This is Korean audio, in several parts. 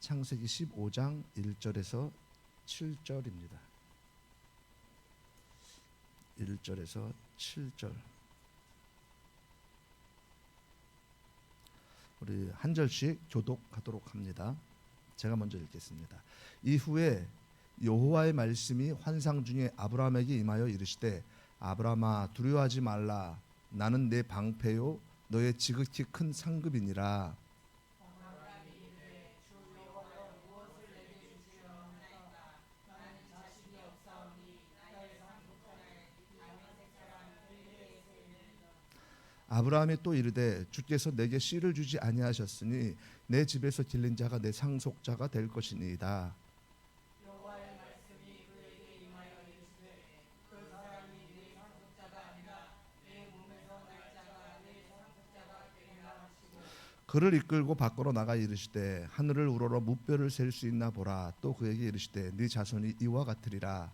창세기 15장 1절에서 7절입니다. 1절에서 7절. 우리 한 절씩 교독하도록 합니다. 제가 먼저 읽겠습니다. 이후에 여호와의 말씀이 환상 중에 아브라함에게 임하여 이르시되 아브라함아 두려워하지 말라. 나는 내 방패요 너의 지극히 큰 상급이니라. 아브라함이 또 이르되 주께서 내게 씨를 주지 아니하셨으니 내 집에서 길린 자가 내 상속자가 될 것이니이다. 여호와의 말씀이 그에게 임하여 이르시되 그 사람이 내 상속자가 아니라 내 몸에서 날 자가 내 상속자가 되리라 하시고 그를 이끌고 밖으로 나가 이르시되 하늘을 우러러 무뼈를 셀 수 있나 보라. 또 그에게 이르시되 네 자손이 이와 같으리라.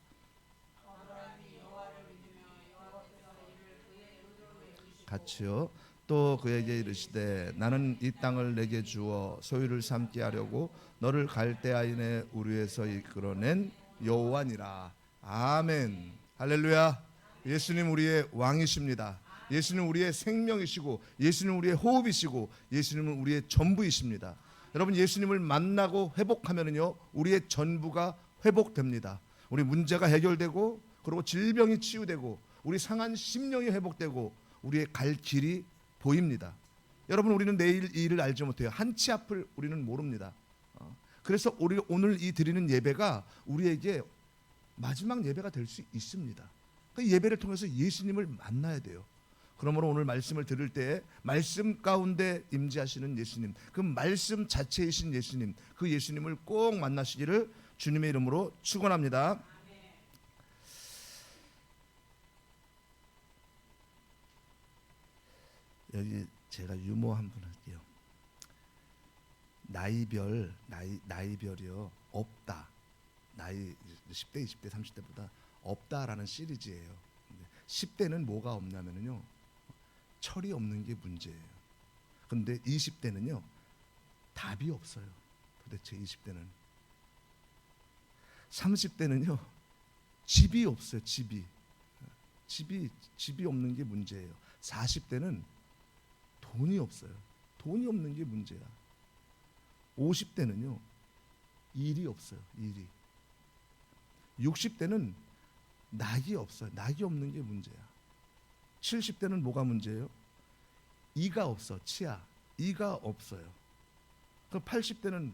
아브라함이 여호와를 믿으며 여호와께서 이를 그의 의로 여기시고 같이요. 또 그에게 이르시되 나는 이 땅을 내게 주어 소유를 삼게 하려고 너를 갈대아인의 우르에서 이끌어낸 여호와니라. 아멘. 할렐루야. 예수님 우리의 왕이십니다. 예수님 우리의 생명이시고 예수님 우리의 호흡이시고 예수님은 우리의 전부이십니다. 여러분 예수님을 만나고 회복하면은요 우리의 전부가 회복됩니다. 우리 문제가 해결되고 그리고 질병이 치유되고 우리 상한 심령이 회복되고 우리의 갈 길이 보입니다. 여러분 우리는 내일 이 일을 알지 못해요. 한치 앞을 우리는 모릅니다. 그래서 우리 오늘 이 드리는 예배가 우리에게 마지막 예배가 될 수 있습니다. 그 예배를 통해서 예수님을 만나야 돼요. 그러므로 오늘 말씀을 들을 때 말씀 가운데 임재하시는 예수님, 그 말씀 자체이신 예수님, 그 예수님을 꼭 만나시기를 주님의 이름으로 축원합니다. 여기 제가 유머 한번 할게요. 나이별이요 없다. 나이 10대, 20대, 30대보다 없다라는 시리즈예요. 10대는 뭐가 없냐면요 철이 없는 게 문제예요. 근데 20대는요 답이 없어요. 도대체 20대는 30대는요 집이 없어요. 집이 없는 게 문제예요. 40대는 돈이 없어요. 돈이 없는 게 문제야. 50대는요 일이 없어요. 일이. 60대는 낙이 없어요. 낙이 없는 게 문제야. 70대는 뭐가 문제예요? 이가 없어. 치아. 이가 없어요. 그럼 80대는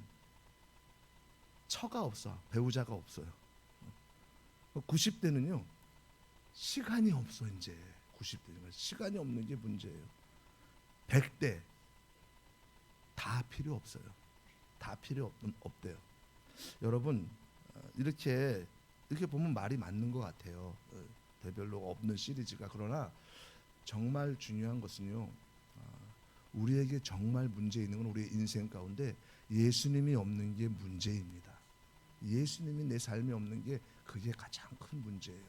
처가 없어. 배우자가 없어요. 90대는요 시간이 없어. 이제 90대는 시간이 없는 게 문제예요. 100대 다 필요 없어요. 다 필요 없대요. 여러분 이렇게 보면 말이 맞는 것 같아요. 대별로 없는 시리즈가. 그러나 정말 중요한 것은요 우리에게 정말 문제 있는 건 우리의 인생 가운데 예수님이 없는 게 문제입니다. 예수님이 내 삶에 없는 게 그게 가장 큰 문제예요.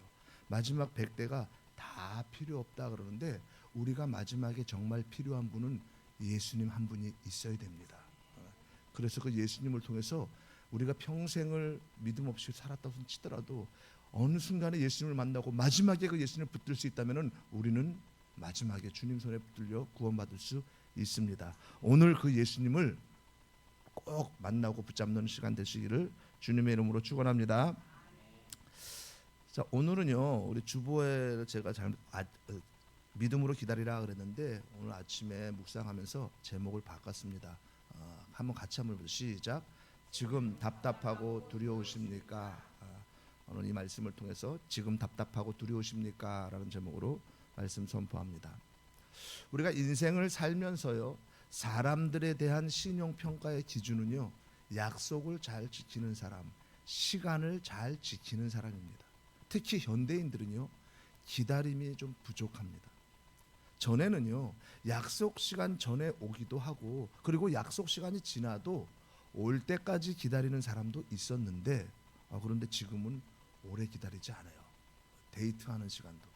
마지막 100대가 다 필요 없다 그러는데 우리가 마지막에 정말 필요한 분은 예수님 한 분이 있어야 됩니다. 그래서 그 예수님을 통해서 우리가 평생을 믿음 없이 살았다고 치더라도 어느 순간에 예수님을 만나고 마지막에 그 예수님을 붙들 수 있다면 우리는 마지막에 주님 손에 붙들려 구원받을 수 있습니다. 오늘 그 예수님을 꼭 만나고 붙잡는 시간 되시기를 주님의 이름으로 축원합니다. 자, 오늘은요 우리 주보에 제가 믿음으로 기다리라 그랬는데 오늘 아침에 묵상하면서 제목을 바꿨습니다. 한번 같이 한번 시작. 지금 답답하고 두려우십니까? 오늘 이 말씀을 통해서 지금 답답하고 두려우십니까? 라는 제목으로 말씀 선포합니다. 우리가 인생을 살면서요 사람들에 대한 신용평가의 기준은요 약속을 잘 지키는 사람, 시간을 잘 지키는 사람입니다. 특히 현대인들은요 기다림이 좀 부족합니다. 전에는요 약속 시간 전에 오기도 하고 그리고 약속 시간이 지나도 올 때까지 기다리는 사람도 있었는데 그런데 지금은 오래 기다리지 않아요. 데이트하는 시간도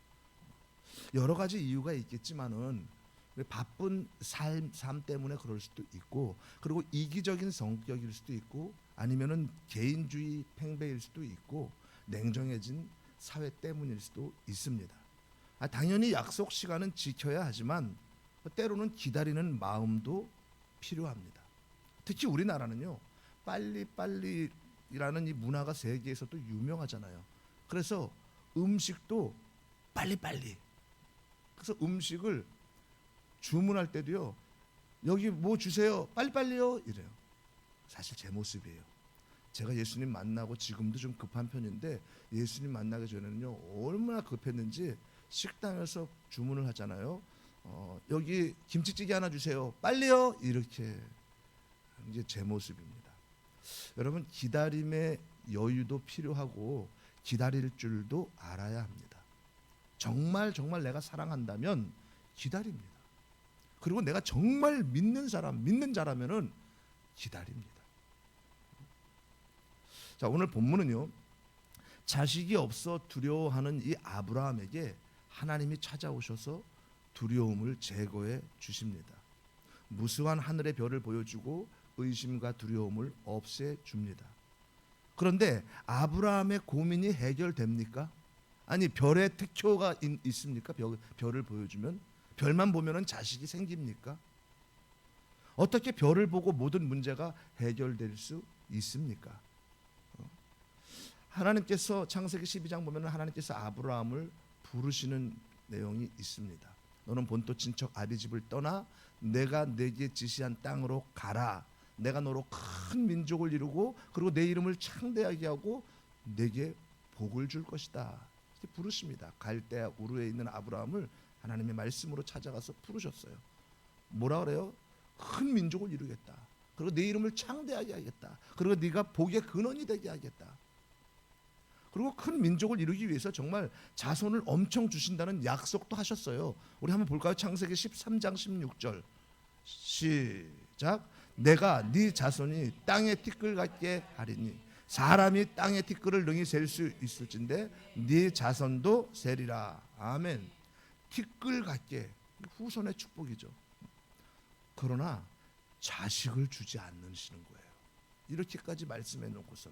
여러 가지 이유가 있겠지만은 바쁜 삶 때문에 그럴 수도 있고, 그리고 이기적인 성격일 수도 있고, 아니면은 개인주의 팽배일 수도 있고, 냉정해진 사회 때문일 수도 있습니다. 당연히 약속 시간은 지켜야 하지만 때로는 기다리는 마음도 필요합니다. 특히 우리나라는요, 빨리빨리라는 이 문화가 세계에서도 유명하잖아요. 그래서 음식도 빨리빨리. 그래서 음식을 주문할 때도요, 여기 뭐 주세요, 빨리빨리요, 이래요. 사실 제 모습이에요. 제가 예수님 만나고 지금도 좀 급한 편인데, 예수님 만나기 전에는요 얼마나 급했는지 식당에서 주문을 하잖아요. 여기 김치찌개 하나 주세요, 빨리요, 이렇게. 이제 제 모습입니다. 여러분, 기다림의 여유도 필요하고 기다릴 줄도 알아야 합니다. 정말 내가 사랑한다면 기다립니다. 그리고 내가 정말 믿는 자라면은 기다립니다. 자, 오늘 본문은요, 자식이 없어 두려워하는 이 아브라함에게 하나님이 찾아오셔서 두려움을 제거해 주십니다. 무수한 하늘의 별을 보여주고 의심과 두려움을 없애 줍니다. 그런데 아브라함의 고민이 해결됩니까? 아니, 별의 특효가 있습니까? 별을 보여주면, 별만 보면은 자식이 생깁니까? 어떻게 별을 보고 모든 문제가 해결될 수 있습니까? 하나님께서 창세기 12장 보면 하나님께서 아브라함을 부르시는 내용이 있습니다. 너는 본토 친척 아비 집을 떠나 내가 내게 지시한 땅으로 가라. 내가 너로 큰 민족을 이루고 그리고 내 이름을 창대하게 하고 내게 복을 줄 것이다. 이렇게 부르십니다. 갈대아 우르에 있는 아브라함을 하나님의 말씀으로 찾아가서 부르셨어요. 뭐라 그래요? 큰 민족을 이루겠다. 그리고 내 이름을 창대하게 하겠다. 그리고 네가 복의 근원이 되게 하겠다. 그리고 큰 민족을 이루기 위해서 정말 자손을 엄청 주신다는 약속도 하셨어요. 우리 한번 볼까요? 창세기 13장 16절 시작. 내가 네 자손이 땅의 티끌 같게 하리니 사람이 땅의 티끌을 능히 셀 수 있을진데 네 자손도 세리라. 아멘. 티끌 같게, 후손의 축복이죠. 그러나 자식을 주지 않으시는 거예요. 이렇게까지 말씀해 놓고서,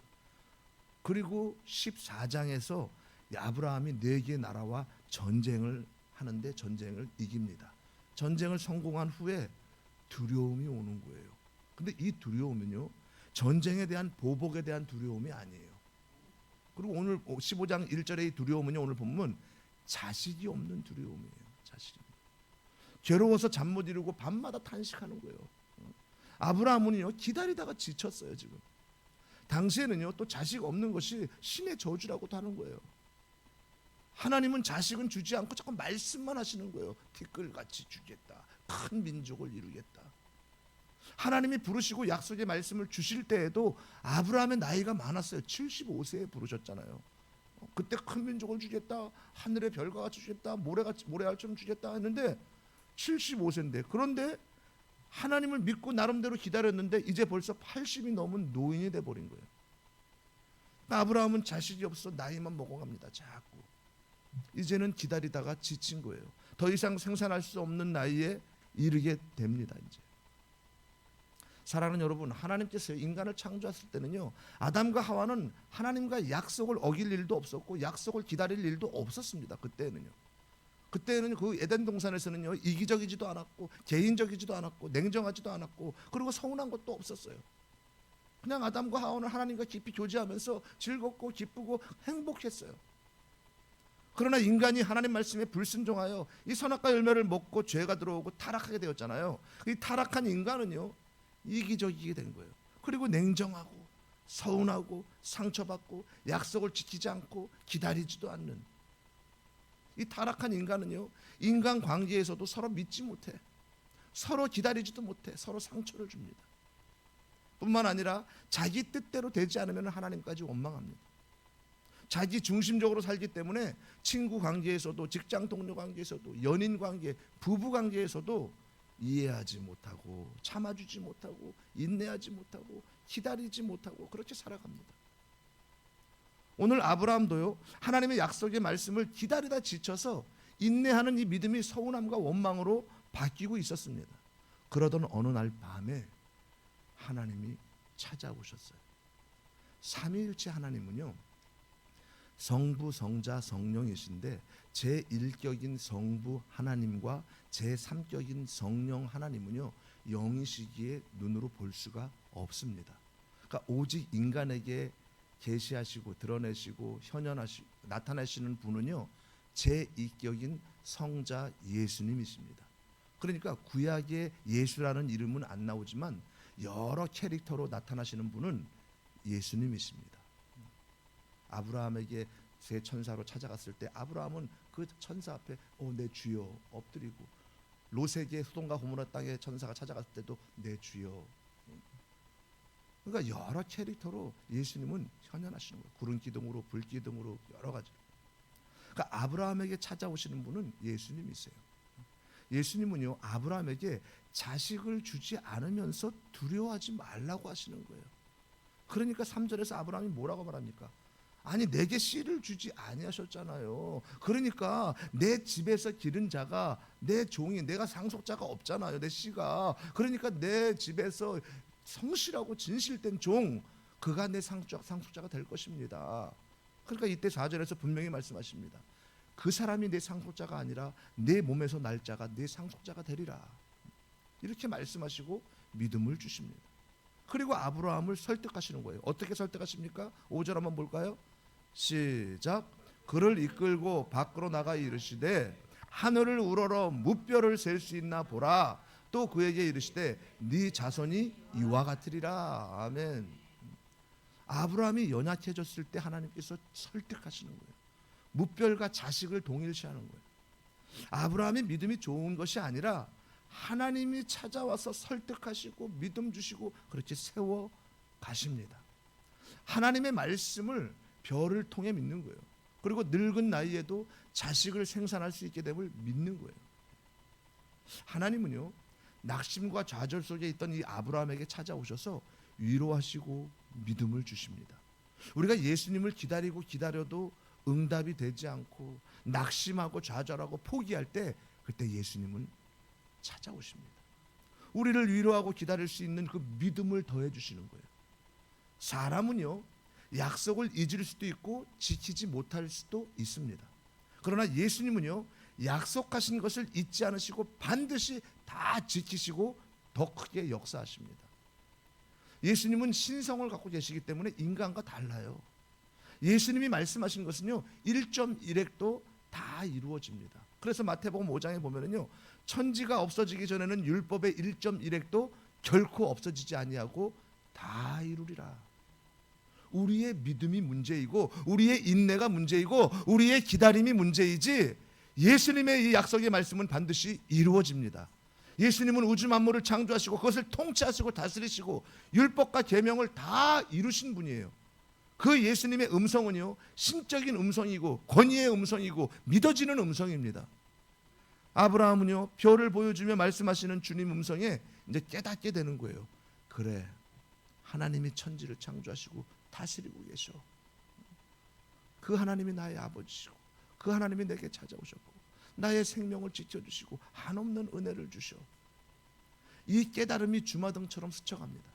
그리고 14장에서 아브라함이 4개의 나라와 전쟁을 하는데 전쟁을 이깁니다. 전쟁을 성공한 후에 두려움이 오는 거예요. 근데 이 두려움은요, 전쟁에 대한 보복에 대한 두려움이 아니에요. 그리고 오늘 15장 1절의 이 두려움은요, 오늘 보면 자식이 없는 두려움이에요. 자식이. 괴로워서 잠 못 이루고 밤마다 탄식하는 거예요. 아브라함은요, 기다리다가 지쳤어요. 지금 당시에는요, 또 자식 없는 것이 신의 저주라고도 하는 거예요. 하나님은 자식은 주지 않고 자꾸 말씀만 하시는 거예요. 티끌같이 주겠다. 큰 민족을 이루겠다. 하나님이 부르시고 약속의 말씀을 주실 때에도 아브라함의 나이가 많았어요. 75세에 부르셨잖아요. 그때 큰 민족을 주겠다. 하늘의 별과 같이 주겠다. 모래알처럼 주겠다 했는데 75세인데, 그런데 하나님을 믿고 나름대로 기다렸는데 이제 벌써 80이 넘은 노인이 돼버린 거예요. 아브라함은 자식이 없어 나이만 먹어갑니다. 자꾸. 이제는 기다리다가 지친 거예요. 더 이상 생산할 수 없는 나이에 이르게 됩니다. 이제. 사랑하는 여러분, 하나님께서 인간을 창조했을 때는요, 아담과 하와는 하나님과 약속을 어길 일도 없었고 약속을 기다릴 일도 없었습니다. 그때는 그 에덴 동산에서는요, 이기적이지도 않았고 개인적이지도 않았고 냉정하지도 않았고 그리고 서운한 것도 없었어요. 그냥 아담과 하와는 하나님과 깊이 교제하면서 즐겁고 기쁘고 행복했어요. 그러나 인간이 하나님 말씀에 불순종하여 이 선악과 열매를 먹고 죄가 들어오고 타락하게 되었잖아요. 이 타락한 인간은요, 이기적이게 된 거예요. 그리고 냉정하고 서운하고 상처받고 약속을 지키지 않고 기다리지도 않는 이 타락한 인간은요, 인간관계에서도 서로 믿지 못해, 서로 기다리지도 못해, 서로 상처를 줍니다. 뿐만 아니라 자기 뜻대로 되지 않으면 하나님까지 원망합니다. 자기 중심적으로 살기 때문에 친구 관계에서도, 직장 동료 관계에서도, 연인 관계, 부부 관계에서도 이해하지 못하고 참아주지 못하고 인내하지 못하고 기다리지 못하고 그렇게 살아갑니다. 오늘 아브라함도요, 하나님의 약속의 말씀을 기다리다 지쳐서 인내하는 이 믿음이 서운함과 원망으로 바뀌고 있었습니다. 그러던 어느 날 밤에 하나님이 찾아오셨어요. 삼위일체 하나님은요, 성부, 성자, 성령이신데 제1격인 성부 하나님과 제3격인 성령 하나님은요, 영이시기에 눈으로 볼 수가 없습니다. 그러니까 오직 인간에게 계시하시고 드러내시고 현현하시고 나타내시는 분은요, 제2격인 성자 예수님이십니다. 그러니까 구약의 예수라는 이름은 안 나오지만 여러 캐릭터로 나타나시는 분은 예수님이십니다. 아브라함에게 새 천사로 찾아갔을 때 아브라함은 그 천사 앞에 내 주여 엎드리고, 롯에게 소돔과 고모라 땅에 천사가 찾아갔을 때도 내 주여. 그러니까 여러 캐릭터로 예수님은 현현하시는 거예요. 구름 기둥으로, 불 기둥으로, 여러 가지로. 그러니까 아브라함에게 찾아오시는 분은 예수님이세요. 예수님은요, 아브라함에게 자식을 주지 않으면서 두려워하지 말라고 하시는 거예요. 그러니까 3절에서 아브라함이 뭐라고 말합니까? 아니, 내게 씨를 주지 아니하셨잖아요. 그러니까 내 집에서 기른 자가, 내 종이, 내가 상속자가 없잖아요, 내 씨가. 그러니까 내 집에서 성실하고 진실된 종, 그가 내 상속자가 될 것입니다. 그러니까 이때 4절에서 분명히 말씀하십니다. 그 사람이 내 상속자가 아니라 내 몸에서 날 자가 내 상속자가 되리라. 이렇게 말씀하시고 믿음을 주십니다. 그리고 아브라함을 설득하시는 거예요. 어떻게 설득하십니까? 5절 한번 볼까요? 시작. 그를 이끌고 밖으로 나가 이르시되 하늘을 우러러 무뼈를 셀 수 있나 보라. 또 그에게 이르시되 네 자손이 이와 같으리라. 아멘. 아브라함이 연약해졌을 때 하나님께서 설득하시는 거예요. 무뼈가 자식을 동일시하는 거예요. 아브라함의 믿음이 좋은 것이 아니라 하나님이 찾아와서 설득하시고 믿음 주시고 그렇게 세워 가십니다. 하나님의 말씀을 별을 통해 믿는 거예요. 그리고 늙은 나이에도 자식을 생산할 수 있게 됨을 믿는 거예요. 하나님은요, 낙심과 좌절 속에 있던 이 아브라함에게 찾아오셔서 위로하시고 믿음을 주십니다. 우리가 예수님을 기다리고 기다려도 응답이 되지 않고 낙심하고 좌절하고 포기할 때, 그때 예수님은 찾아오십니다. 우리를 위로하고 기다릴 수 있는 그 믿음을 더해 주시는 거예요. 사람은요, 약속을 잊을 수도 있고 지키지 못할 수도 있습니다. 그러나 예수님은요, 약속하신 것을 잊지 않으시고 반드시 다 지키시고 더 크게 역사하십니다. 예수님은 신성을 갖고 계시기 때문에 인간과 달라요. 예수님이 말씀하신 것은요, 1.1획도 다 이루어집니다. 그래서 마태복음 5장에 보면은요, 천지가 없어지기 전에는 율법의 1.1획도 결코 없어지지 아니하고 다 이루리라. 우리의 믿음이 문제이고 우리의 인내가 문제이고 우리의 기다림이 문제이지, 예수님의 이 약속의 말씀은 반드시 이루어집니다. 예수님은 우주 만물을 창조하시고 그것을 통치하시고 다스리시고 율법과 계명을 다 이루신 분이에요. 그 예수님의 음성은요, 신적인 음성이고 권위의 음성이고 믿어지는 음성입니다. 아브라함은요, 별을 보여주며 말씀하시는 주님 음성에 이제 깨닫게 되는 거예요. 그래, 하나님이 천지를 창조하시고 다스리고 계셔. 그 하나님이 나의 아버지시고 그 하나님이 내게 찾아오셨고 나의 생명을 지켜주시고 한없는 은혜를 주셔. 이 깨달음이 주마등처럼 스쳐갑니다.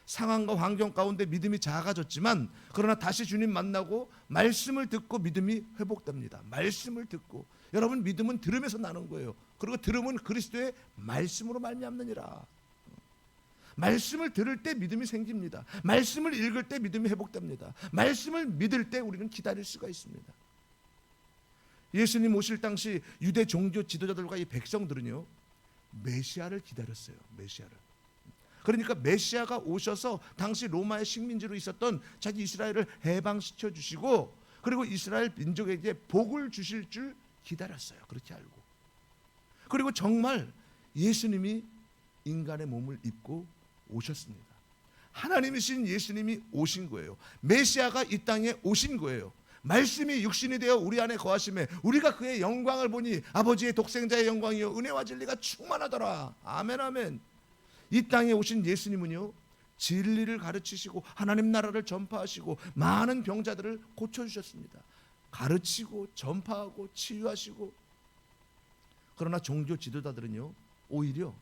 상황과 환경 가운데 믿음이 작아졌지만, 그러나 다시 주님 만나고 말씀을 듣고 믿음이 회복됩니다. 말씀을 듣고, 여러분, 믿음은 들음에서 나는 거예요. 그리고 들음은 그리스도의 말씀으로 말미암느니라. 말씀을 들을 때 믿음이 생깁니다. 말씀을 읽을 때 믿음이 회복됩니다. 말씀을 믿을 때 우리는 기다릴 수가 있습니다. 예수님 오실 당시 유대 종교 지도자들과 이 백성들은요, 메시아를 기다렸어요. 메시아를. 그러니까 메시아가 오셔서 당시 로마의 식민지로 있었던 자기 이스라엘을 해방시켜 주시고, 그리고 이스라엘 민족에게 복을 주실 줄 기다렸어요. 그렇게 알고. 그리고 정말 예수님이 인간의 몸을 입고 오셨습니다. 하나님이신 예수님이 오신 거예요. 메시아가 이 땅에 오신 거예요. 말씀이 육신이 되어 우리 안에 거하심에 우리가 그의 영광을 보니 아버지의 독생자의 영광이요 은혜와 진리가 충만하더라. 아멘, 아멘. 이 땅에 오신 예수님은요, 진리를 가르치시고 하나님 나라를 전파하시고 많은 병자들을 고쳐주셨습니다. 가르치고 전파하고 치유하시고. 그러나 종교 지도자들은요, 오히려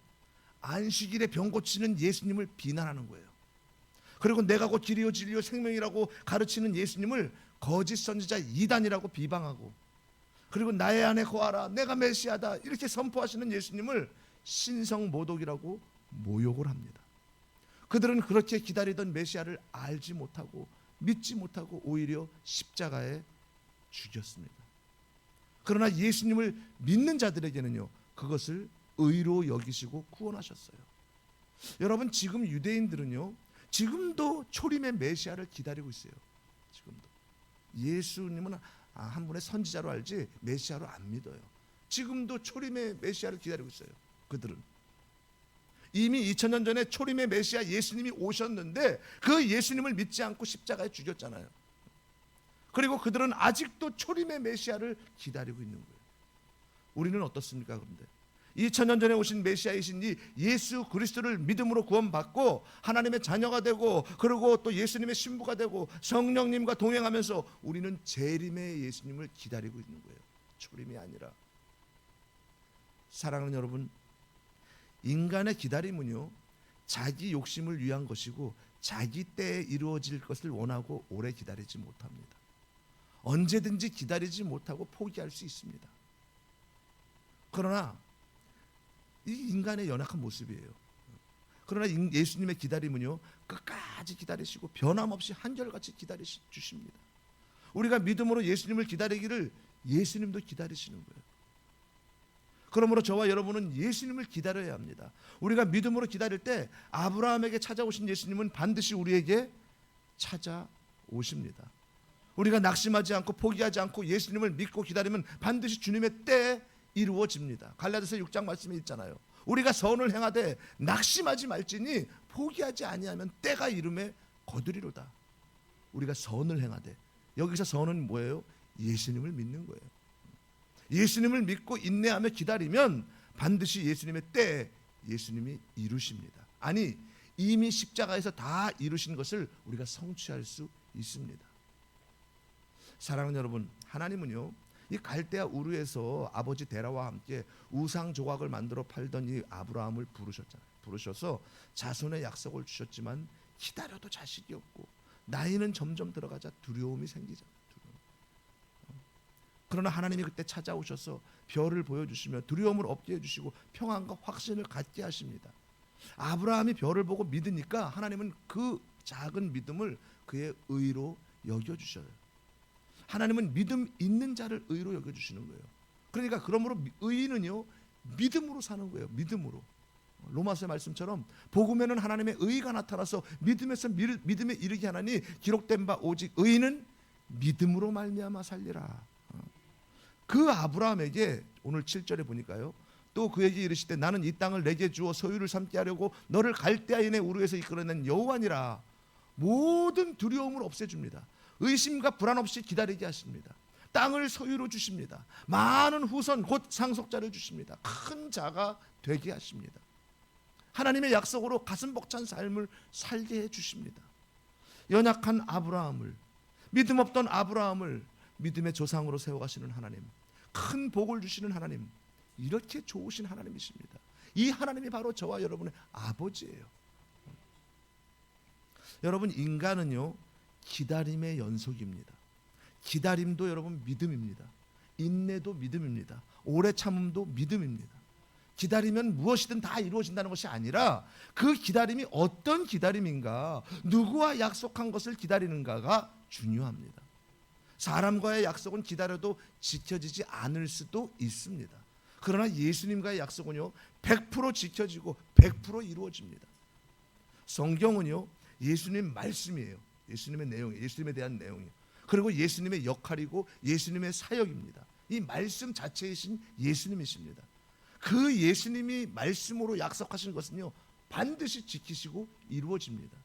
안식일에 병 고치는 예수님을 비난하는 거예요. 그리고 내가 곧 길이요 진리요 생명이라고 가르치는 예수님을 거짓 선지자 이단이라고 비방하고, 그리고 나의 안에 거하라 내가 메시아다 이렇게 선포하시는 예수님을 신성모독이라고 모욕을 합니다. 그들은 그렇게 기다리던 메시아를 알지 못하고 믿지 못하고 오히려 십자가에 죽였습니다. 그러나 예수님을 믿는 자들에게는요, 그것을 의로 여기시고 구원하셨어요. 여러분, 지금 유대인들은요, 지금도 초림의 메시아를 기다리고 있어요. 지금도 예수님은 한 분의 선지자로 알지 메시아로 안 믿어요. 지금도 초림의 메시아를 기다리고 있어요. 그들은 이미 2000년 전에 초림의 메시아 예수님이 오셨는데 그 예수님을 믿지 않고 십자가에 죽였잖아요. 그리고 그들은 아직도 초림의 메시아를 기다리고 있는 거예요. 우리는 어떻습니까? 그런데 2000년 전에 오신 메시아이신 이 예수 그리스도를 믿음으로 구원받고 하나님의 자녀가 되고, 그리고 또 예수님의 신부가 되고 성령님과 동행하면서 우리는 재림의 예수님을 기다리고 있는 거예요. 초림이 아니라. 사랑하는 여러분, 인간의 기다림은요, 자기 욕심을 위한 것이고 자기 때에 이루어질 것을 원하고 오래 기다리지 못합니다. 언제든지 기다리지 못하고 포기할 수 있습니다. 그러나 이 인간의 연약한 모습이에요. 그러나 예수님의 기다림은요, 끝까지 기다리시고 변함없이 한결같이 기다리십니다. 우리가 믿음으로 예수님을 기다리기를 예수님도 기다리시는 거예요. 그러므로 저와 여러분은 예수님을 기다려야 합니다. 우리가 믿음으로 기다릴 때 아브라함에게 찾아오신 예수님은 반드시 우리에게 찾아오십니다. 우리가 낙심하지 않고 포기하지 않고 예수님을 믿고 기다리면 반드시 주님의 때에 이루어집니다. 갈라디아서 6장 말씀에 있잖아요. 우리가 선을 행하되 낙심하지 말지니 포기하지 아니하면 때가 이름에 거두리로다. 우리가 선을 행하되, 여기서 선은 뭐예요? 예수님을 믿는 거예요. 예수님을 믿고 인내하며 기다리면 반드시 예수님의 때에 예수님이 이루십니다. 아니, 이미 십자가에서 다 이루신 것을 우리가 성취할 수 있습니다. 사랑하는 여러분, 하나님은요, 이 갈대아 우르에서 아버지 데라와 함께 우상 조각을 만들어 팔던 이 아브라함을 부르셨잖아요. 부르셔서 자손의 약속을 주셨지만 기다려도 자식이 없고 나이는 점점 들어가자 두려움이 생기잖아요. 그러나 하나님이 그때 찾아오셔서 별을 보여주시며 두려움을 없게 해주시고 평안과 확신을 갖게 하십니다. 아브라함이 별을 보고 믿으니까 하나님은 그 작은 믿음을 그의 의로 여겨주셔요. 하나님은 믿음 있는 자를 의로 여겨주시는 거예요. 그러니까 그러므로 의인은요, 믿음으로 사는 거예요. 믿음으로. 로마서의 말씀처럼 복음에는 하나님의 의가 나타나서 믿음에서 믿음에 이르게 하나니 기록된 바 오직 의인은 믿음으로 말미암아 살리라. 그 아브라함에게 오늘 7절에 보니까요, 또 그에게 이르시되 나는 이 땅을 내게 주어 소유를 삼게 하려고 너를 갈대아인의 우르에서 이끌어낸 여호와니라. 모든 두려움을 없애줍니다. 의심과 불안 없이 기다리게 하십니다. 땅을 소유로 주십니다. 많은 후손 곧 상속자를 주십니다. 큰 자가 되게 하십니다. 하나님의 약속으로 가슴 벅찬 삶을 살게 해주십니다. 연약한 아브라함을, 믿음 없던 아브라함을 믿음의 조상으로 세워가시는 하나님, 큰 복을 주시는 하나님, 이렇게 좋으신 하나님이십니다. 이 하나님이 바로 저와 여러분의 아버지예요. 여러분, 인간은요, 기다림의 연속입니다. 기다림도 여러분 믿음입니다. 인내도 믿음입니다. 오래 참음도 믿음입니다. 기다리면 무엇이든 다 이루어진다는 것이 아니라 그 기다림이 어떤 기다림인가, 누구와 약속한 것을 기다리는가가 중요합니다. 사람과의 약속은 기다려도 지켜지지 않을 수도 있습니다. 그러나 예수님과의 약속은요, 100% 지켜지고 100% 이루어집니다. 성경은요, 예수님 말씀이에요. 예수님의 내용이에요. 예수님에 대한 내용이에요. 그리고 예수님의 역할이고 예수님의 사역입니다. 이 말씀 자체이신 예수님이십니다. 그 예수님이 말씀으로 약속하신 것은요, 반드시 지키시고 이루어집니다.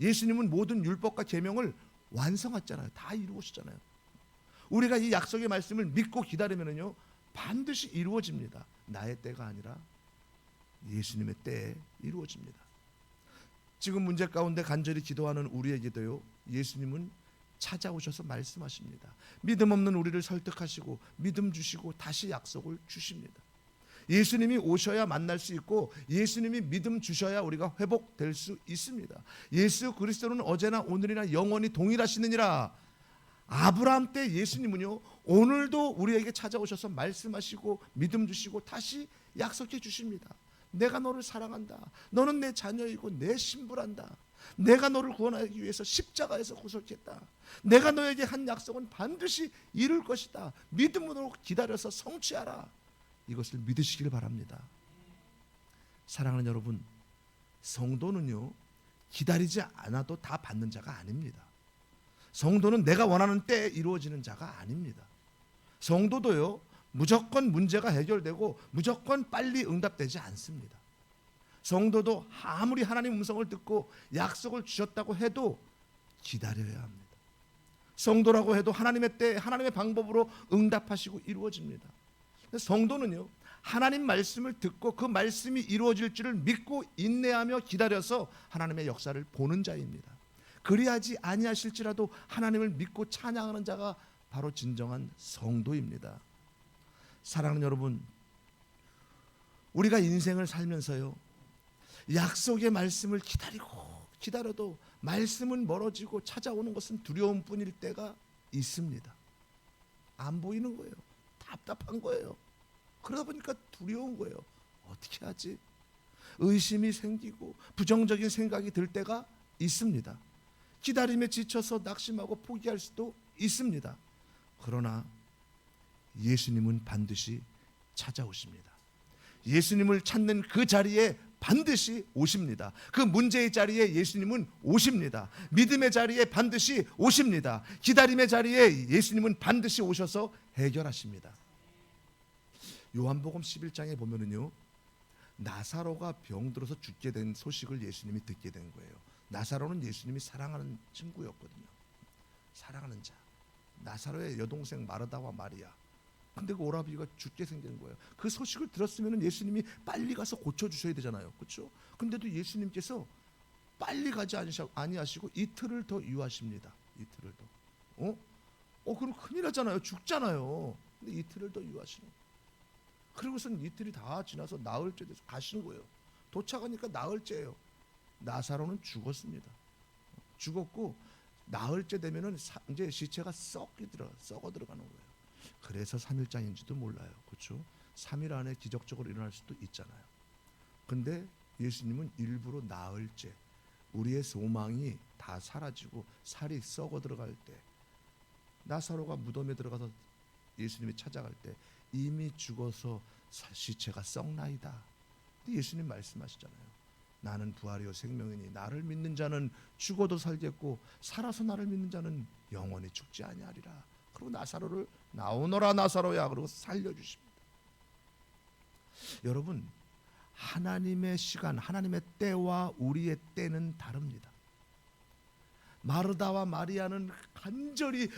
예수님은 모든 율법과 계명을 완성했잖아요. 다 이루었잖아요. 우리가 이 약속의 말씀을 믿고 기다리면요, 반드시 이루어집니다. 나의 때가 아니라 예수님의 때에 이루어집니다. 지금 문제 가운데 간절히 기도하는 우리에게도요, 예수님은 찾아오셔서 말씀하십니다. 믿음 없는 우리를 설득하시고 믿음 주시고 다시 약속을 주십니다. 예수님이 오셔야 만날 수 있고 예수님이 믿음 주셔야 우리가 회복될 수 있습니다. 예수 그리스도는 어제나 오늘이나 영원히 동일하시느니라. 아브라함 때 예수님은요, 오늘도 우리에게 찾아오셔서 말씀하시고 믿음 주시고 다시 약속해 주십니다. 내가 너를 사랑한다. 너는 내 자녀이고 내 신부란다. 내가 너를 구원하기 위해서 십자가에서 구속했다. 내가 너에게 한 약속은 반드시 이룰 것이다. 믿음으로 기다려서 성취하라. 이것을 믿으시길 바랍니다. 사랑하는 여러분, 성도는요, 기다리지 않아도 다 받는 자가 아닙니다. 성도는 내가 원하는 때에 이루어지는 자가 아닙니다. 성도도요, 무조건 문제가 해결되고 무조건 빨리 응답되지 않습니다. 성도도 아무리 하나님 음성을 듣고 약속을 주셨다고 해도 기다려야 합니다. 성도라고 해도 하나님의 때, 하나님의 방법으로 응답하시고 이루어집니다. 성도는요, 하나님 말씀을 듣고 그 말씀이 이루어질 줄을 믿고 인내하며 기다려서 하나님의 역사를 보는 자입니다. 그리하지 아니하실지라도 하나님을 믿고 찬양하는 자가 바로 진정한 성도입니다. 사랑하는 여러분, 우리가 인생을 살면서요, 약속의 말씀을 기다려도 말씀은 멀어지고 찾아오는 것은 두려움뿐일 때가 있습니다. 안 보이는 거예요. 답답한 거예요. 그러다 보니까 두려운 거예요. 어떻게 하지? 의심이 생기고 부정적인 생각이 들 때가 있습니다. 기다림에 지쳐서 낙심하고 포기할 수도 있습니다. 그러나 예수님은 반드시 찾아오십니다. 예수님을 찾는 그 자리에 반드시 오십니다. 그 문제의 자리에 예수님은 오십니다. 믿음의 자리에 반드시 오십니다. 기다림의 자리에 예수님은 반드시 오셔서 해결하십니다. 요한복음 11장에 보면은요, 나사로가 병들어서 죽게 된 소식을 예수님이 듣게 된 거예요. 나사로는 예수님이 사랑하는 친구였거든요. 사랑하는 자. 나사로의 여동생 마르다와 마리아. 근데 그 오라비가 죽게 생긴 거예요. 그 소식을 들었으면 예수님이 빨리 가서 고쳐주셔야 되잖아요. 그렇죠? 근데도 예수님께서 빨리 가지 아니하시고 이틀을 더 유하십니다. 이틀을 더. 그럼 큰일 나잖아요. 죽잖아요. 근데 이틀을 더 유하시는 거예요. 그리고선 이틀이 다 지나서 나흘째 돼서 가시는 거예요. 도착하니까 나흘째예요. 나사로는 죽었습니다. 죽었고 나흘째 되면은 이제 시체가 썩어 들어가는 거예요. 그래서 3일장인지도 몰라요. 그렇죠? 3일 안에 기적적으로 일어날 수도 있잖아요. 근데 예수님은 일부러 나흘째, 우리의 소망이 다 사라지고 살이 썩어 들어갈 때, 나사로가 무덤에 들어가서 예수님이 찾아갈 때 이미 죽어서 시체가 썩나이다. 예수님 말씀하시잖아요. 나는 부활이요 생명이니 나를 믿는 자는 죽어도 살겠고 살아서 나를 믿는 자는 영원히 죽지 아니하리라. 그리고 나사로를 나오너라 나사로야 그러고 살려주십니다. 여러분, 하나님의 시간, 하나님의 때와 우리의 때는 다릅니다. 마르다와 마리아는 간절히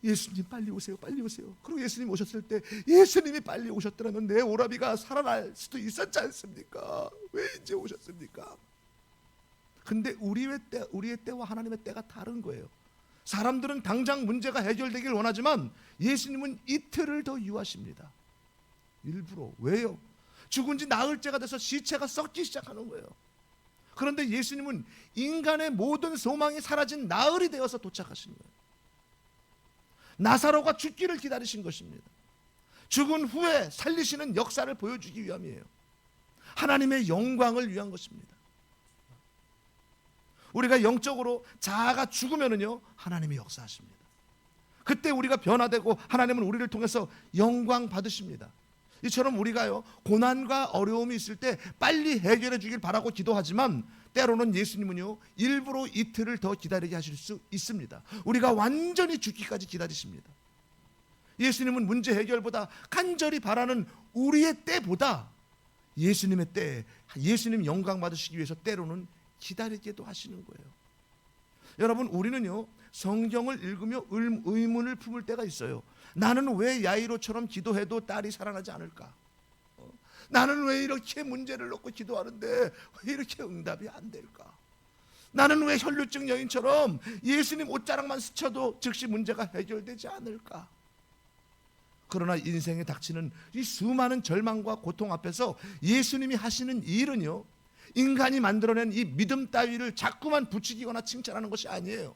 예수님 빨리 오세요, 빨리 오세요. 그리고 예수님 오셨을 때 예수님이 빨리 오셨더라면 내 오라비가 살아날 수도 있었지 않습니까? 왜 이제 오셨습니까? 근데 우리의 때와 하나님의 때가 다른 거예요. 사람들은 당장 문제가 해결되길 원하지만 예수님은 이틀을 더 유하십니다. 일부러. 왜요? 죽은 지 나흘째가 돼서 시체가 썩기 시작하는 거예요. 그런데 예수님은 인간의 모든 소망이 사라진 나흘이 되어서 도착하신 거예요. 나사로가 죽기를 기다리신 것입니다. 죽은 후에 살리시는 역사를 보여주기 위함이에요. 하나님의 영광을 위한 것입니다. 우리가 영적으로 자아가 죽으면은요, 하나님이 역사하십니다. 그때 우리가 변화되고 하나님은 우리를 통해서 영광 받으십니다. 이처럼 우리가요, 고난과 어려움이 있을 때 빨리 해결해 주길 바라고 기도하지만 때로는 예수님은요, 일부러 이틀을 더 기다리게 하실 수 있습니다. 우리가 완전히 죽기까지 기다리십니다. 예수님은 문제 해결보다 간절히 바라는 우리의 때보다 예수님의 때, 예수님 영광 받으시기 위해서 때로는 기다리게도 하시는 거예요. 여러분, 우리는요, 성경을 읽으며 의문을 품을 때가 있어요. 나는 왜 야이로처럼 기도해도 딸이 살아나지 않을까? 나는 왜 이렇게 문제를 놓고 기도하는데 왜 이렇게 응답이 안 될까? 나는 왜 혈루증 여인처럼 예수님 옷자락만 스쳐도 즉시 문제가 해결되지 않을까? 그러나 인생에 닥치는 이 수많은 절망과 고통 앞에서 예수님이 하시는 일은요, 인간이 만들어낸 이 믿음 따위를 자꾸만 부추기거나 칭찬하는 것이 아니에요.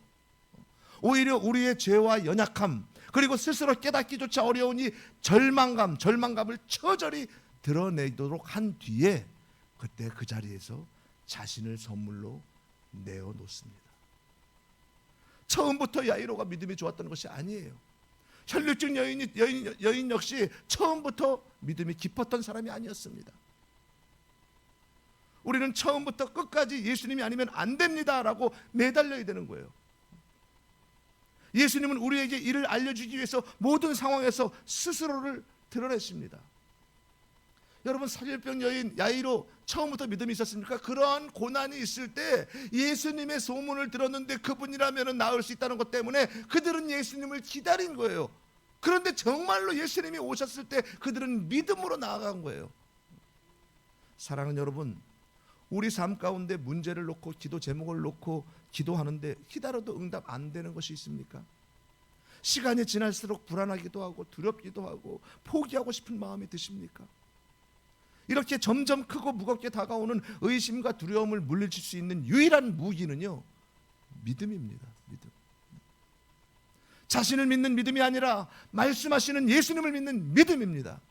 오히려 우리의 죄와 연약함, 그리고 스스로 깨닫기조차 어려운 이 절망감을 처절히 드러내도록 한 뒤에 그때 그 자리에서 자신을 선물로 내어놓습니다. 처음부터 야이로가 믿음이 좋았던 것이 아니에요. 혈류증 여인 역시 처음부터 믿음이 깊었던 사람이 아니었습니다. 우리는 처음부터 끝까지 예수님이 아니면 안 됩니다라고 매달려야 되는 거예요. 예수님은 우리에게 이를 알려주기 위해서 모든 상황에서 스스로를 드러내십니다. 여러분, 살혈병 여인 야이로 처음부터 믿음이 있었습니까? 그러한 고난이 있을 때 예수님의 소문을 들었는데 그분이라면 나을 수 있다는 것 때문에 그들은 예수님을 기다린 거예요. 그런데 정말로 예수님이 오셨을 때 그들은 믿음으로 나아간 거예요. 사랑하는 여러분, 우리 삶 가운데 문제를 놓고 기도 제목을 놓고 기도하는데 기다려도 응답 안 되는 것이 있습니까? 시간이 지날수록 불안하기도 하고 두렵기도 하고 포기하고 싶은 마음이 드십니까? 이렇게 점점 크고 무겁게 다가오는 의심과 두려움을 물리칠 수 있는 유일한 무기는요, 믿음입니다. 믿음. 자신을 믿는 믿음이 아니라 말씀하시는 예수님을 믿는 믿음입니다.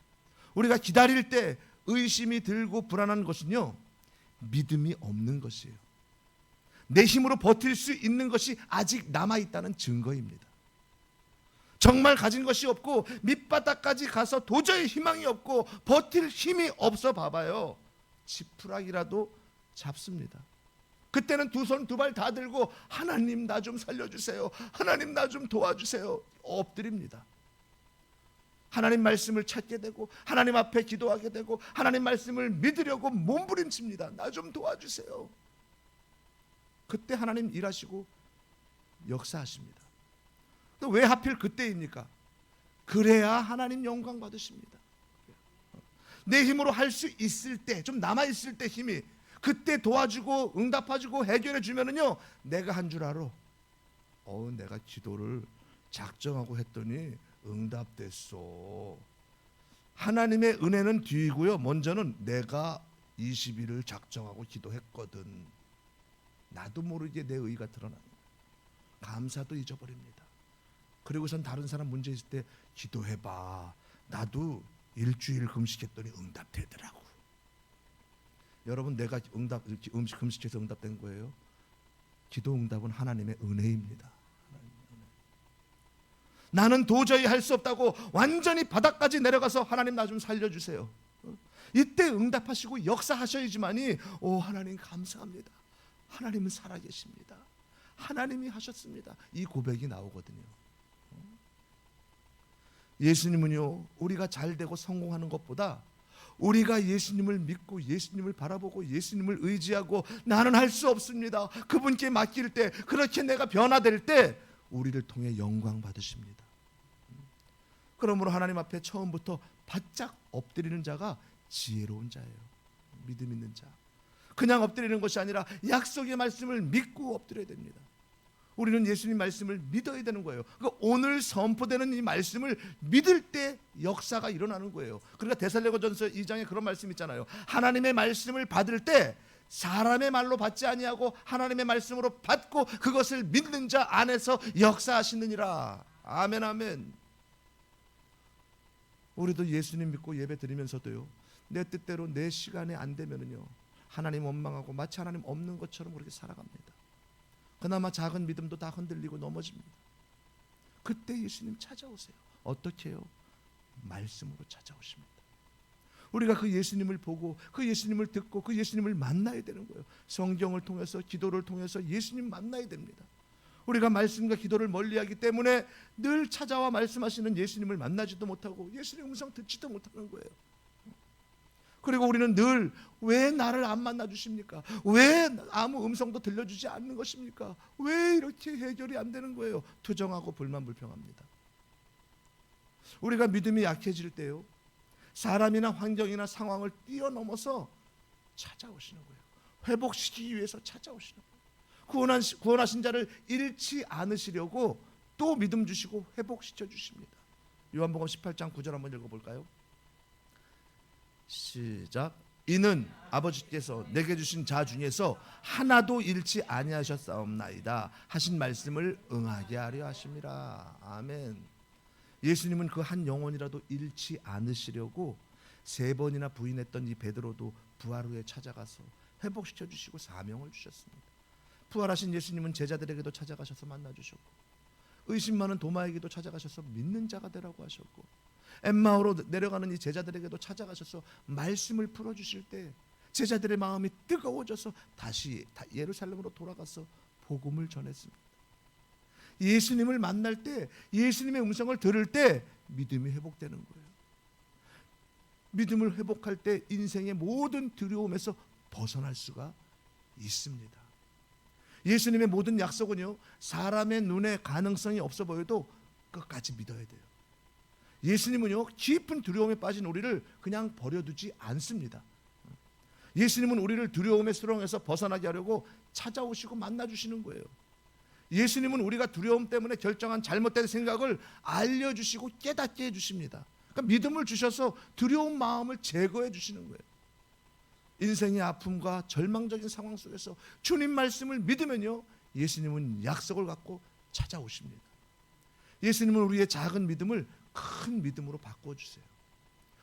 우리가 기다릴 때 의심이 들고 불안한 것은요, 믿음이 없는 것이에요. 내 힘으로 버틸 수 있는 것이 아직 남아있다는 증거입니다. 정말 가진 것이 없고 밑바닥까지 가서 도저히 희망이 없고 버틸 힘이 없어 봐봐요, 지푸라기라도 잡습니다. 그때는 두 손 두 발 다 들고 하나님 나 좀 살려주세요, 하나님 나 좀 도와주세요, 엎드립니다. 하나님 말씀을 찾게 되고 하나님 앞에 기도하게 되고 하나님 말씀을 믿으려고 몸부림칩니다. 나 좀 도와주세요. 그때 하나님 일하시고 역사하십니다. 왜 하필 그때입니까? 그래야 하나님 영광 받으십니다. 내 힘으로 할 수 있을 때, 좀 남아있을 때 힘이, 그때 도와주고 응답해주고 해결해 주면은요, 내가 한 줄 알아. 내가 기도를 작정하고 했더니 응답됐어. 하나님의 은혜는 뒤이고요, 먼저는 내가 20일을 작정하고 기도했거든. 나도 모르게 내 의가 드러나는 거예요. 감사도 잊어버립니다. 그리고선 다른 사람 문제 있을 때 기도해봐. 나도 일주일 금식했더니 응답되더라고. 여러분, 내가 금식해서 응답된 거예요? 기도 응답은 하나님의 은혜입니다. 나는 도저히 할 수 없다고 완전히 바닥까지 내려가서 하나님 나 좀 살려주세요. 이때 응답하시고 역사하셔야지만이 하나님 감사합니다. 하나님은 살아계십니다. 하나님이 하셨습니다. 이 고백이 나오거든요. 예수님은요, 우리가 잘되고 성공하는 것보다 우리가 예수님을 믿고 예수님을 바라보고 예수님을 의지하고 나는 할 수 없습니다, 그분께 맡길 때, 그렇게 내가 변화될 때 우리를 통해 영광 받으십니다. 그러므로 하나님 앞에 처음부터 바짝 엎드리는 자가 지혜로운 자예요. 믿음 있는 자. 그냥 엎드리는 것이 아니라 약속의 말씀을 믿고 엎드려야 됩니다. 우리는 예수님 말씀을 믿어야 되는 거예요. 그러니까 오늘 선포되는 이 말씀을 믿을 때 역사가 일어나는 거예요. 그러니까 데살로니가전서 2장에 그런 말씀 있잖아요. 하나님의 말씀을 받을 때 사람의 말로 받지 아니하고 하나님의 말씀으로 받고 그것을 믿는 자 안에서 역사하시느니라. 아멘, 아멘. 우리도 예수님 믿고 예배 드리면서도요, 내 뜻대로 내 시간에 안 되면은요, 하나님 원망하고 마치 하나님 없는 것처럼 그렇게 살아갑니다. 그나마 작은 믿음도 다 흔들리고 넘어집니다. 그때 예수님 찾아오세요. 어떻게 해요? 말씀으로 찾아오십니다. 우리가 그 예수님을 보고 그 예수님을 듣고 그 예수님을 만나야 되는 거예요. 성경을 통해서, 기도를 통해서 예수님 만나야 됩니다. 우리가 말씀과 기도를 멀리하기 때문에 늘 찾아와 말씀하시는 예수님을 만나지도 못하고 예수님 음성 듣지도 못하는 거예요. 그리고 우리는 늘 왜 나를 안 만나 주십니까? 왜 아무 음성도 들려주지 않는 것입니까? 왜 이렇게 해결이 안 되는 거예요? 투정하고 불만불평합니다. 우리가 믿음이 약해질 때요, 사람이나 환경이나 상황을 뛰어넘어서 찾아오시는 거예요. 회복시키기 위해서 찾아오시는 거예요. 구원하신 자를 잃지 않으시려고 또 믿음 주시고 회복시켜 주십니다. 요한복음 18장 9절 한번 읽어볼까요? 시작. 이는 아버지께서 내게 주신 자 중에서 하나도 잃지 아니하셨사옵나이다 하신 말씀을 응하게 하려 하심이라. 아멘. 예수님은 그 한 영혼이라도 잃지 않으시려고 3번이나 부인했던 이 베드로도 부활 후에 찾아가서 회복시켜 주시고 사명을 주셨습니다. 부활하신 예수님은 제자들에게도 찾아가셔서 만나주셨고, 의심 많은 도마에게도 찾아가셔서 믿는 자가 되라고 하셨고, 엠마오로 내려가는 이 제자들에게도 찾아가셔서 말씀을 풀어주실 때 제자들의 마음이 뜨거워져서 다시 예루살렘으로 돌아가서 복음을 전했습니다. 예수님을 만날 때, 예수님의 음성을 들을 때 믿음이 회복되는 거예요. 믿음을 회복할 때 인생의 모든 두려움에서 벗어날 수가 있습니다. 예수님의 모든 약속은요, 사람의 눈에 가능성이 없어 보여도 끝까지 믿어야 돼요. 예수님은요, 깊은 두려움에 빠진 우리를 그냥 버려두지 않습니다. 예수님은 우리를 두려움의 수렁에서 벗어나게 하려고 찾아오시고 만나주시는 거예요. 예수님은 우리가 두려움 때문에 결정한 잘못된 생각을 알려주시고 깨닫게 해주십니다. 그러니까 믿음을 주셔서 두려운 마음을 제거해 주시는 거예요. 인생의 아픔과 절망적인 상황 속에서 주님 말씀을 믿으면요, 예수님은 약속을 갖고 찾아오십니다. 예수님은 우리의 작은 믿음을 큰 믿음으로 바꿔주세요.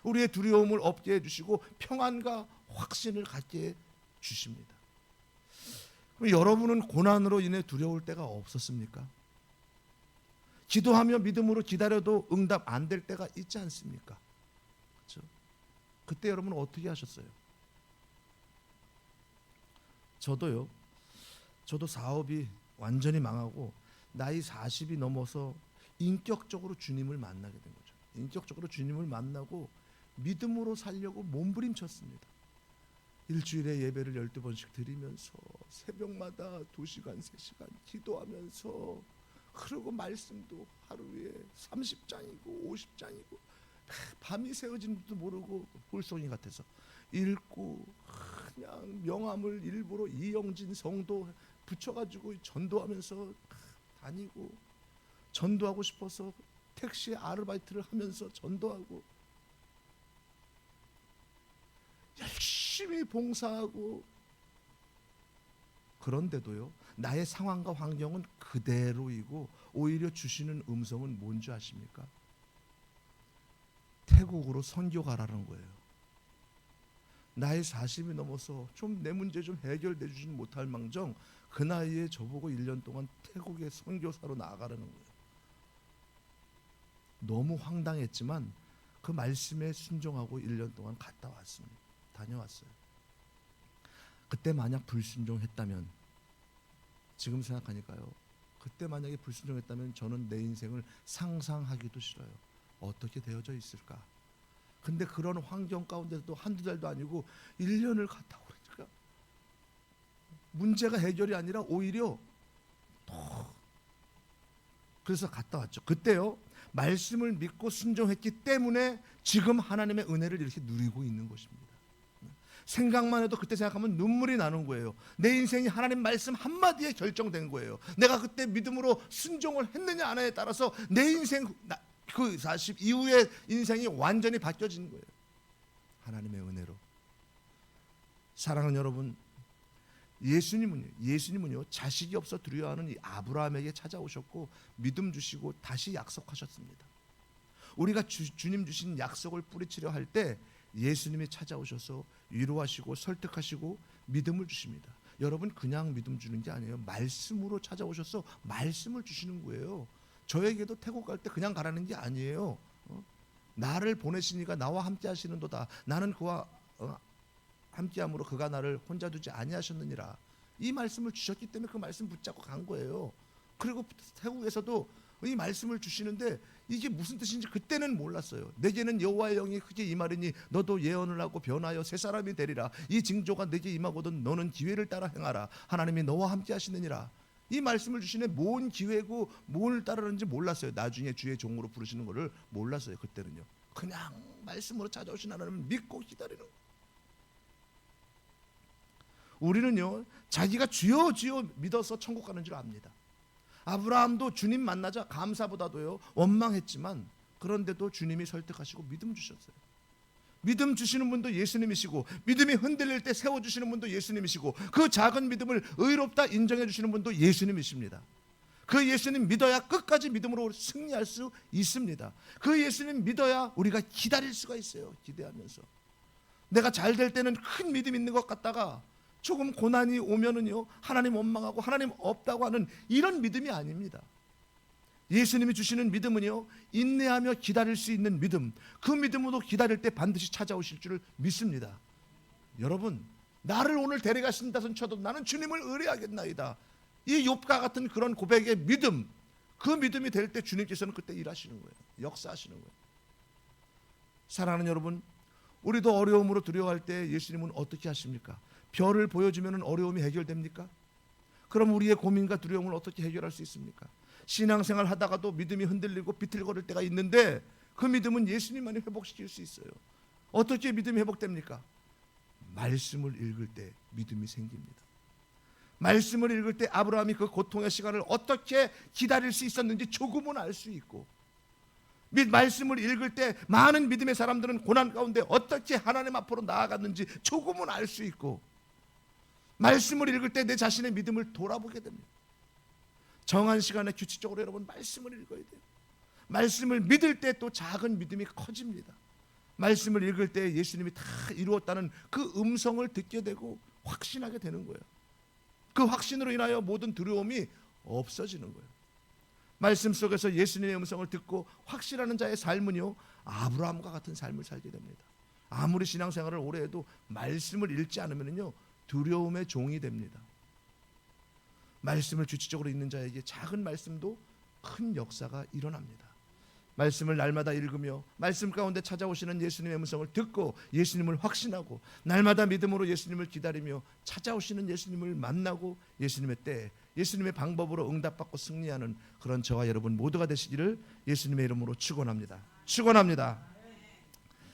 우리의 두려움을 없게 해주시고 평안과 확신을 갖게 해주십니다. 그럼 여러분은 고난으로 인해 두려울 때가 없었습니까? 기도하며 믿음으로 기다려도 응답 안 될 때가 있지 않습니까? 그렇죠? 그때 여러분은 어떻게 하셨어요? 저도 사업이 완전히 망하고 나이 40이 넘어서 인격적으로 주님을 만나게 된 거죠. 인격적으로 주님을 만나고 믿음으로 살려고 몸부림쳤습니다. 일주일에 예배를 12번씩 드리면서 새벽마다 2시간, 3시간 기도하면서, 그리고 말씀도 하루에 30장이고 50장이고 밤이 새어진지도 모르고 꿀송이 같아서 읽고, 그냥 명함을 일부러 이영진 성도 붙여가지고 전도하면서 다니고, 전도하고 싶어서 택시 아르바이트를 하면서 전도하고, 열심히 봉사하고, 그런데도요, 나의 상황과 환경은 그대로이고 오히려 주시는 음성은 뭔지 아십니까? 태국으로 선교 가라는 거예요. 나이 40이 넘어서 좀 내 문제 좀 해결돼 주지 못할 망정 그 나이에 저보고 1년 동안 태국에 선교사로 나아가라는 거예요. 너무 황당했지만 그 말씀에 순종하고 1년 동안 갔다 왔습니다. 다녀왔어요. 그때 만약 불순종했다면, 지금 생각하니까요, 그때 만약에 불순종했다면 저는 내 인생을 상상하기도 싫어요. 어떻게 되어져 있을까? 근데 그런 환경 가운데도 한두 달도 아니고 1년을 갔다 오니까 문제가 해결이 아니라 오히려 더, 그래서 갔다 왔죠. 그때요, 말씀을 믿고 순종했기 때문에 지금 하나님의 은혜를 이렇게 누리고 있는 것입니다. 생각만 해도 그때 생각하면 눈물이 나는 거예요. 내 인생이 하나님 말씀 한마디에 결정된 거예요. 내가 그때 믿음으로 순종을 했느냐 안 했느냐에 따라서 내 인생, 그 40 이후의 인생이 완전히 바뀌어진 거예요. 하나님의 은혜로. 사랑하는 여러분, 예수님은요 자식이 없어 두려워하는 이 아브라함에게 찾아오셨고 믿음 주시고 다시 약속하셨습니다. 우리가 주님 주신 약속을 뿌리치려 할 때 예수님이 찾아오셔서 위로하시고 설득하시고 믿음을 주십니다. 여러분, 그냥 믿음 주는 게 아니에요. 말씀으로 찾아오셔서 말씀을 주시는 거예요. 저에게도 태국 갈 때 그냥 가라는 게 아니에요. 나를 보내시니까 나와 함께 하시는도다. 나는 그와 함께함으로 그가 나를 혼자 두지 아니하셨느니라. 이 말씀을 주셨기 때문에 그 말씀 붙잡고 간 거예요. 그리고 태국에서도 이 말씀을 주시는데 이게 무슨 뜻인지 그때는 몰랐어요. 내게는 여호와의 영이 크게 임하리니 너도 예언을 하고 변하여 새 사람이 되리라. 이 징조가 내게 임하거든 너는 기회를 따라 행하라. 하나님이 너와 함께 하시느니라. 이 말씀을 주시네. 뭔 기회고 뭘 따르는지 몰랐어요. 나중에 주의 종으로 부르시는 것을 몰랐어요. 그때는요. 그냥 말씀으로 찾아오신 하나님을 믿고 기다리는 거예요. 우리는요, 자기가 주여 주여 믿어서 천국 가는 줄 압니다. 아브라함도 주님 만나자 감사보다도요 원망했지만 그런데도 주님이 설득하시고 믿음 주셨어요. 믿음 주시는 분도 예수님이시고, 믿음이 흔들릴 때 세워주시는 분도 예수님이시고, 그 작은 믿음을 의롭다 인정해 주시는 분도 예수님이십니다. 그 예수님 믿어야 끝까지 믿음으로 승리할 수 있습니다. 그 예수님 믿어야 우리가 기다릴 수가 있어요. 기대하면서 내가 잘 될 때는 큰 믿음 있는 것 같다가 조금 고난이 오면은요, 하나님 원망하고 하나님 없다고 하는 이런 믿음이 아닙니다. 예수님이 주시는 믿음은요, 인내하며 기다릴 수 있는 믿음, 그 믿음으로 기다릴 때 반드시 찾아오실 줄을 믿습니다. 여러분, 나를 오늘 데려가신다 쳐도 나는 주님을 의뢰하겠나이다, 이 욥과 같은 그런 고백의 믿음, 그 믿음이 될 때 주님께서는 그때 일하시는 거예요. 역사하시는 거예요. 사랑하는 여러분, 우리도 어려움으로 두려워할 때 예수님은 어떻게 하십니까? 별을 보여주면 어려움이 해결됩니까? 그럼 우리의 고민과 두려움을 어떻게 해결할 수 있습니까? 신앙생활 하다가도 믿음이 흔들리고 비틀거릴 때가 있는데 그 믿음은 예수님만이 회복시킬 수 있어요. 어떻게 믿음이 회복됩니까? 말씀을 읽을 때 믿음이 생깁니다. 말씀을 읽을 때 아브라함이 그 고통의 시간을 어떻게 기다릴 수 있었는지 조금은 알 수 있고, 말씀을 읽을 때 많은 믿음의 사람들은 고난 가운데 어떻게 하나님 앞으로 나아갔는지 조금은 알 수 있고, 말씀을 읽을 때 내 자신의 믿음을 돌아보게 됩니다. 정한 시간에 규칙적으로 여러분 말씀을 읽어야 돼요. 말씀을 믿을 때 또 작은 믿음이 커집니다. 말씀을 읽을 때 예수님이 다 이루었다는 그 음성을 듣게 되고 확신하게 되는 거예요. 그 확신으로 인하여 모든 두려움이 없어지는 거예요. 말씀 속에서 예수님의 음성을 듣고 확신하는 자의 삶은요, 아브라함과 같은 삶을 살게 됩니다. 아무리 신앙생활을 오래 해도 말씀을 읽지 않으면요, 두려움의 종이 됩니다. 말씀을 규칙적으로 읽는 자에게 작은 말씀도 큰 역사가 일어납니다. 말씀을 날마다 읽으며 말씀 가운데 찾아오시는 예수님의 음성을 듣고 예수님을 확신하고 날마다 믿음으로 예수님을 기다리며 찾아오시는 예수님을 만나고 예수님의 때, 예수님의 방법으로 응답받고 승리하는 그런 저와 여러분 모두가 되시기를 예수님의 이름으로 축원합니다. 축원합니다.